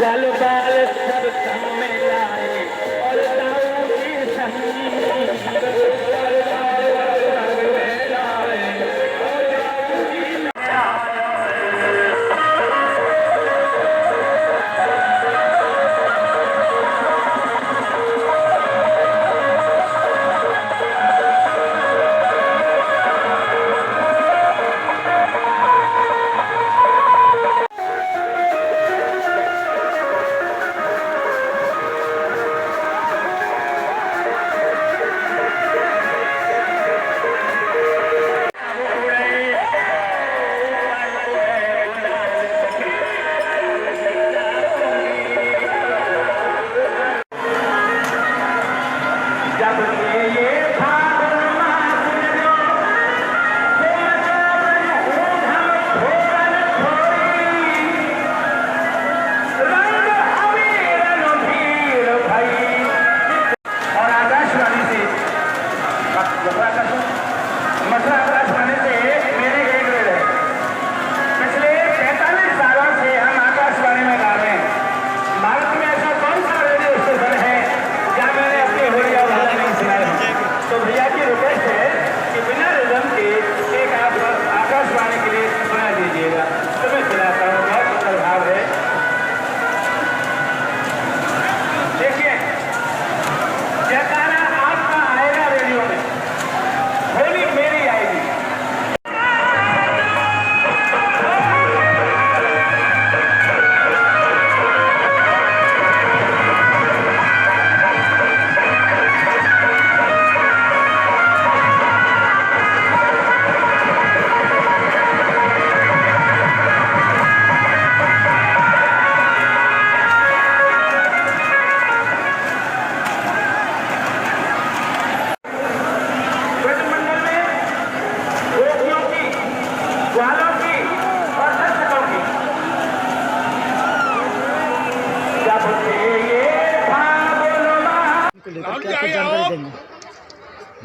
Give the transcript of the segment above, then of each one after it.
लाल बाल सब संग में लाए और दाऊ की संग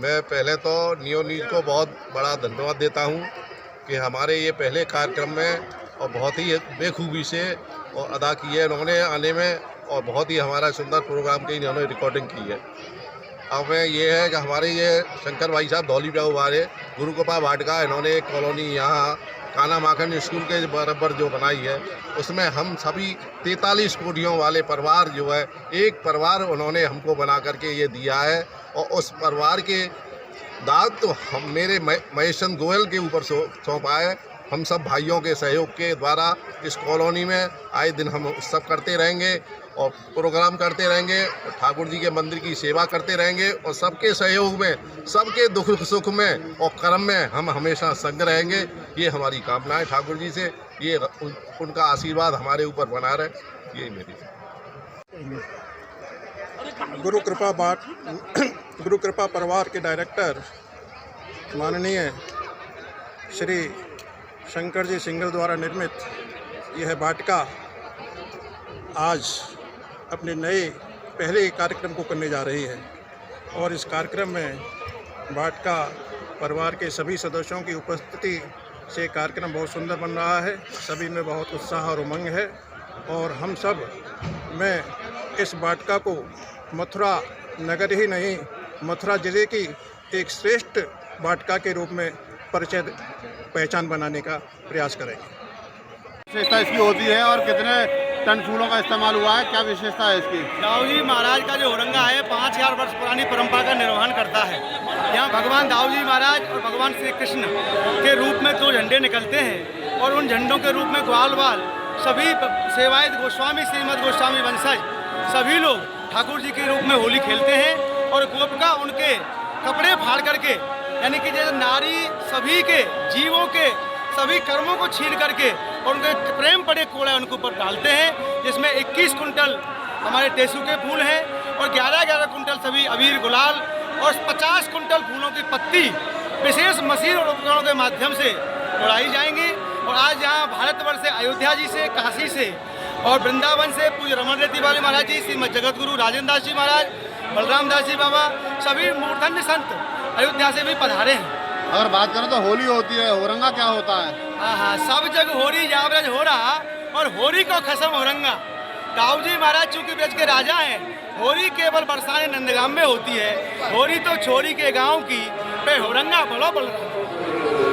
मैं पहले तो नियो न्यूज़ को बहुत बड़ा धन्यवाद देता हूं कि हमारे ये पहले कार्यक्रम में और बहुत ही बेखूबी से और अदा की है इन्होंने आने में, और बहुत ही हमारा सुंदर प्रोग्राम की इन्होंने रिकॉर्डिंग की है। अब में ये है कि हमारे ये शंकर भाई साहब धौली वाले गुरु कृपा वाटिका, इन्होंने एक कॉलोनी यहाँ काना माखन स्कूल के बराबर जो बनाई है, उसमें हम सभी 43 कोठियों वाले परिवार जो है, एक परिवार उन्होंने हमको बना करके ये दिया है। और उस परिवार के दायित्व तो हम मेरे महेशन गोयल के ऊपर सौंपा है। हम सब भाइयों के सहयोग के द्वारा इस कॉलोनी में आए दिन हम सब करते रहेंगे और प्रोग्राम करते रहेंगे, ठाकुर जी के मंदिर की सेवा करते रहेंगे, और सबके सहयोग में, सबके दुख सुख में और कर्म में हम हमेशा संग रहेंगे। ये हमारी कामना है ठाकुर जी से, ये उनका आशीर्वाद हमारे ऊपर बना रहे, ये मेरी। गुरु कृपा परिवार के डायरेक्टर माननीय श्री शंकर जी सिंगल द्वारा निर्मित यह वाटिका आज अपने नए पहले कार्यक्रम को करने जा रही है। और इस कार्यक्रम में वाटिका परिवार के सभी सदस्यों की उपस्थिति से कार्यक्रम बहुत सुंदर बन रहा है। सभी में बहुत उत्साह और उमंग है, और हम सब मैं इस वाटिका को मथुरा नगर ही नहीं, मथुरा जिले की एक श्रेष्ठ वाटिका के रूप में पहचान बनाने का प्रयास करेंगे। विशेषता इसकी होती है और कितने टन फूलों का इस्तेमाल हुआ है, क्या विशेषता है इसकी? दाऊ जी महाराज का जो औरंगा है 5000 वर्ष पुरानी परंपरा का निर्वहन करता है। यहाँ भगवान दाऊ जी महाराज और भगवान श्री कृष्ण के रूप में 2 झंडे निकलते हैं, और उन झंडों के रूप में ग्वाल बाल सभी सेवायत गोस्वामी, श्रीमद गोस्वामी वंशज सभी लोग ठाकुर जी के रूप में होली खेलते हैं। और गोपिका उनके कपड़े फाड़ करके, यानी कि जैसे नारी सभी के जीवों के सभी कर्मों को छीन करके और उनके प्रेम पड़े कोड़ा उनके ऊपर डालते हैं, जिसमें 21 कुंटल हमारे टेसू के फूल हैं और 11-11 कुंटल सभी अबीर गुलाल और 50 कुंटल फूलों की पत्ती विशेष मशीन और उपकरणों के माध्यम से उड़ाई जाएंगी। और आज यहाँ भारतवर्ष से, अयोध्या जी से, काशी से और वृंदावन से पूज्य रमन रेती वाले महाराज जी, श्रीमद जगत गुरु राजेंद्र दास जी महाराज, बलराम दास जी बाबा, सभी मूर्धन्य संत अयोध्या से भी पधारे हैं। अगर बात करें तो होली होती है, औरंगा क्या होता है? हाँ, सब जगह होरी जावरज हो रहा और होरी को खसम औरंगा। दाऊ जी महाराज चूंकि ब्रज के राजा हैं, होली केवल बरसाने नंदगाम में होती है, होली तो छोरी के गांव की पे होरंगा बड़ो बल।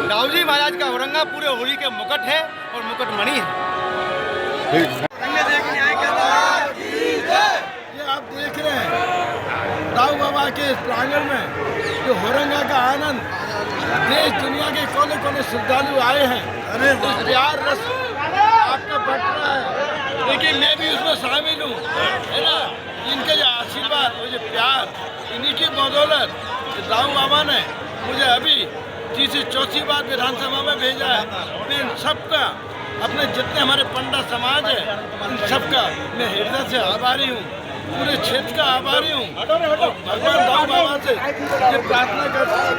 दाऊ जी महाराज का होरंगा पूरे होली के मुकुट है और मुकुटमणि है। ये आप देख रहे हैं दाऊ बाबा के प्रांगण में जो होरंगा का आनंद, देश दुनिया के कोने कोने श्रद्धालु आए हैं। अरे इस प्यार रस आपका बट रहा है, लेकिन मैं भी उसमें शामिल हूँ, है ना। इनके जो आशीर्वाद और जो प्यार, इन्हीं की बदौलत दाऊ बाबा ने मुझे अभी तीसरी चौथी बार विधानसभा में भेजा है। मैं इन सबका, अपने जितने हमारे पंडा समाज है, उन सबका मैं हृदय से आभारी हूँ, पूरे क्षेत्र का आभारी हूँ। भगवान दाऊ बाबा से ये प्रार्थना करता हूँ।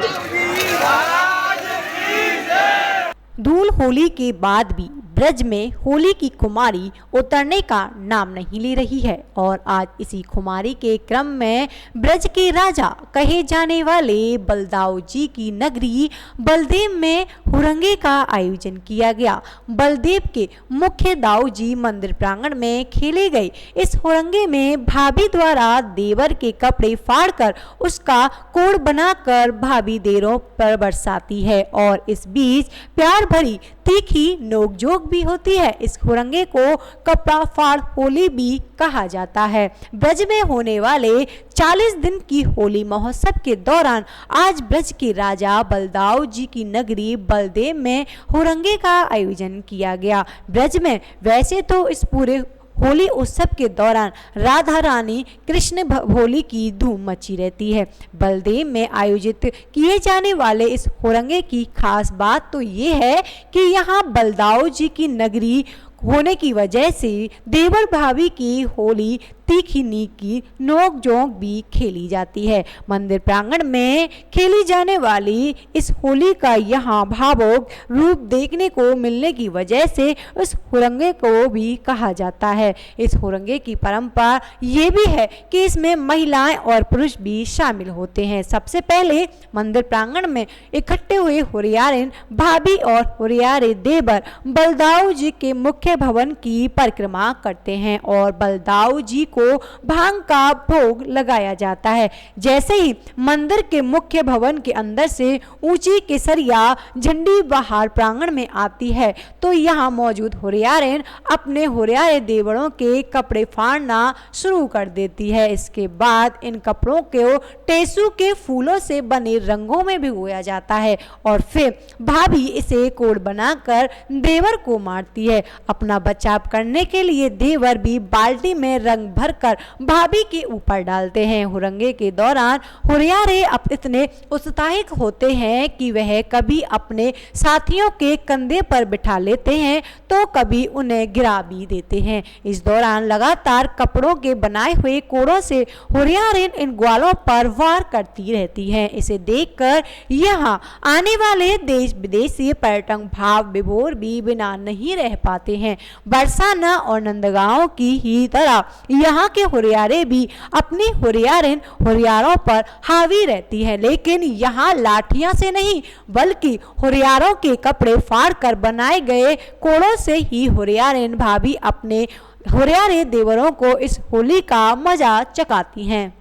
धूल होली के बाद भी ब्रज में होली की खुमारी उतरने का नाम नहीं ले रही है और आज इसी खुमारी के क्रम में ब्रज के राजा कहे जाने वाले बलदाऊ जी की नगरी बलदेव में हुरंगे का आयोजन किया गया। बलदेव के मुख्य दाऊ जी मंदिर प्रांगण में खेले गए इस हुरंगे में भाभी द्वारा देवर के कपड़े फाड़कर उसका कोड़ बनाकर भाभी देवरों पर बरसाती है और इस बीच प्यार भरी तीखी नोकझोंक भी होती है। इस हुरंगे को कपड़ा फाड़ होली भी कहा जाता है। ब्रज में होने वाले 40 दिन की होली महोत्सव के दौरान आज ब्रज के राजा बलदाऊ जी की नगरी बलदेव में हुरंगे का आयोजन किया गया। ब्रज में वैसे तो इस पूरे होली उत्सव के दौरान राधा रानी कृष्ण होली की धूम मची रहती है। बलदेव में आयोजित किए जाने वाले इस हुरंगे की खास बात तो ये है कि यहाँ बलदाऊ जी की नगरी होने की वजह से देवर भाभी की होली तीखी नीकी नोक-झोंक भी खेली जाती है। मंदिर प्रांगण में खेली जाने वाली इस होली का यहाँ भावुक रूप देखने को मिलने की वजह से इस हुरंगे को भी कहा जाता है। इस हुरंगे की परंपरा ये भी है कि इसमें महिलाएं और पुरुष भी शामिल होते हैं। सबसे पहले मंदिर प्रांगण में इकट्ठे हुए हुरियारिन भाभी और हुरियारे देवर बलदाऊ जी के मुख्य भवन की परिक्रमा करते हैं और बलदाऊ जी को भांग का भोग लगाया जाता है। जैसे ही मंदिर के मुख्य भवन के अंदर से ऊंची केसरिया झंडी बाहर प्रांगण में आती है तो यहाँ मौजूद हुरियारिन अपने हुरियारे देवरों के कपड़े फाड़ना शुरू कर देती है। इसके बाद इन कपड़ों को टेसू के फूलों से बने रंगों में भिगोया जाता है और फिर भाभी इसे कोड़ बनाकर देवर को मारती है। अपना बचाव करने के लिए देवर भी बाल्टी में रंग भरकर भाभी के ऊपर डालते हैं। हुरंगे के दौरान हुरियारे अब इतने उत्साहित होते हैं कि वह कभी अपने साथियों के कंधे पर बिठा लेते हैं तो कभी उन्हें गिरा भी देते हैं। इस दौरान लगातार कपड़ों के बनाए हुए कोड़ों से हुरियारिन इन ग्वालों पर वार करती रहती हैं। इसे देखकर यहाँ आने वाले देश विदेशी पर्यटक भाव विभोर भी बिना नहीं रह पाते हैं। बरसाना और नंदगांव की ही तरह यहाँ के हुरियारे भी अपनी हुरियारिन हुरियारों पर हावी रहती है, लेकिन यहाँ लाठियां से नहीं बल्कि हुरियारों के कपड़े फाड़ कर बनाए गए कोड़ों से ही हुरियारिन भाभी अपने हुरियारे देवरों को इस होली का मजा चखाती हैं।